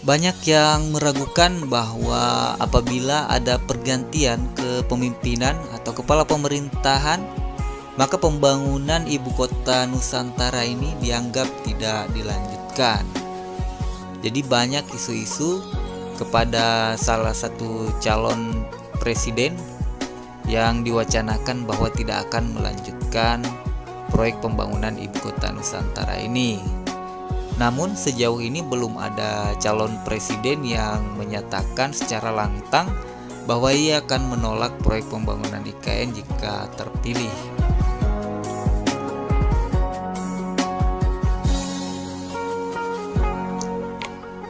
Banyak yang meragukan bahwa apabila ada pergantian kepemimpinan atau kepala pemerintahan, maka pembangunan ibu kota Nusantara ini dianggap tidak dilanjutkan. Jadi banyak isu-isu kepada salah satu calon presiden yang diwacanakan bahwa tidak akan melanjutkan proyek pembangunan ibu kota Nusantara ini. Namun sejauh ini belum ada calon presiden yang menyatakan secara lantang bahwa ia akan menolak proyek pembangunan IKN jika terpilih.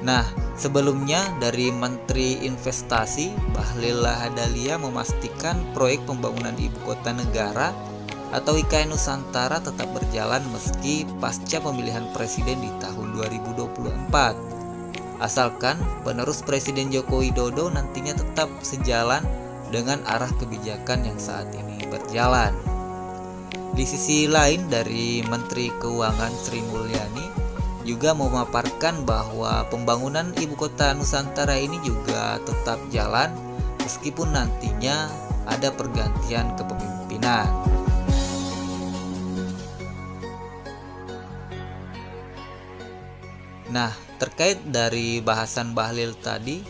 Nah, sebelumnya dari Menteri Investasi Bahlil Lahadalia memastikan proyek pembangunan ibu kota negara atau IKN Nusantara tetap berjalan meski pasca pemilihan presiden di tahun 2024. Asalkan penerus Presiden Joko Widodo nantinya tetap sejalan dengan arah kebijakan yang saat ini berjalan. Di sisi lain dari Menteri Keuangan Sri Mulyani juga memaparkan bahwa pembangunan ibu kota Nusantara ini juga tetap jalan meskipun nantinya ada pergantian kepemimpinan. Nah, terkait dari bahasan Bahlil tadi,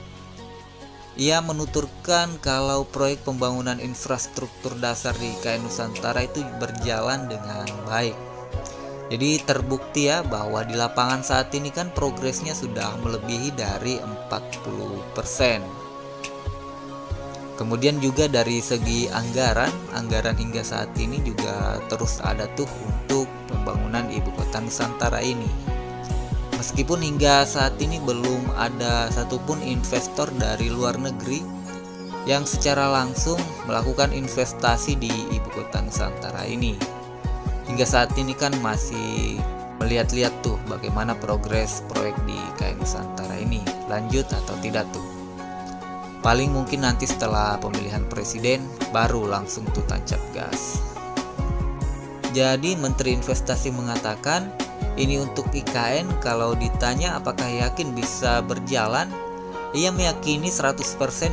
ia menuturkan kalau proyek pembangunan infrastruktur dasar di IKN Nusantara itu berjalan dengan baik. Jadi terbukti ya bahwa di lapangan saat ini kan progresnya sudah melebihi dari 40%. Kemudian juga dari segi anggaran hingga saat ini juga terus ada tuh untuk pembangunan ibu kota Nusantara ini. Meskipun hingga saat ini belum ada satupun investor dari luar negeri yang secara langsung melakukan investasi di ibu kota Nusantara ini. Hingga saat ini kan masih melihat-lihat tuh bagaimana progres proyek di IKN Nusantara ini, lanjut atau tidak tuh. Paling mungkin nanti setelah pemilihan presiden baru langsung tuh tancap gas. Jadi Menteri Investasi mengatakan ini untuk IKN kalau ditanya apakah yakin bisa berjalan, ia meyakini 100%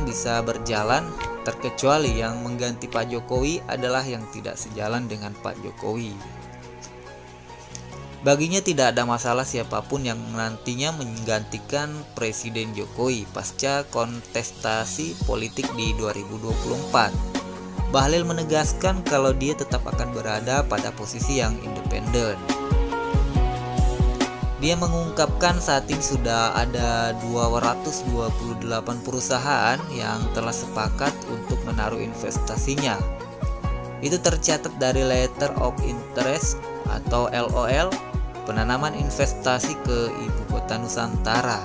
bisa berjalan, terkecuali yang mengganti Pak Jokowi adalah yang tidak sejalan dengan Pak Jokowi. Baginya tidak ada masalah siapapun yang nantinya menggantikan Presiden Jokowi pasca kontestasi politik di 2024. Bahlil menegaskan kalau dia tetap akan berada pada posisi yang independen. Dia mengungkapkan saat ini sudah ada 228 perusahaan yang telah sepakat untuk menaruh investasinya. Itu tercatat dari Letter of Interest atau LOL, penanaman investasi ke ibu kota Nusantara.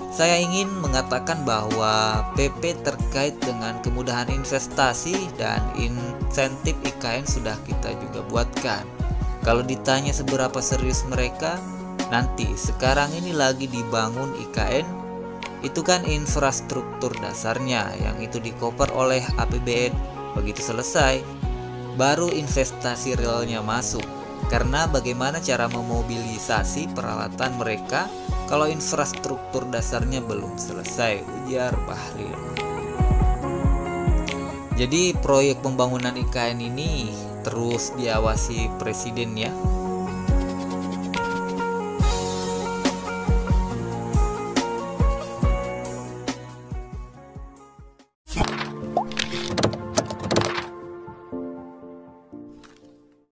Saya ingin mengatakan bahwa PP terkait dengan kemudahan investasi dan insentif IKN sudah kita juga buatkan. Kalau ditanya seberapa serius mereka, nanti sekarang ini lagi dibangun IKN, itu kan infrastruktur dasarnya yang itu di-cover oleh APBN. Begitu selesai, baru investasi realnya masuk. Karena bagaimana cara memobilisasi peralatan mereka kalau infrastruktur dasarnya belum selesai, ujar Bahlil. Jadi proyek pembangunan IKN ini terus diawasi presiden ya.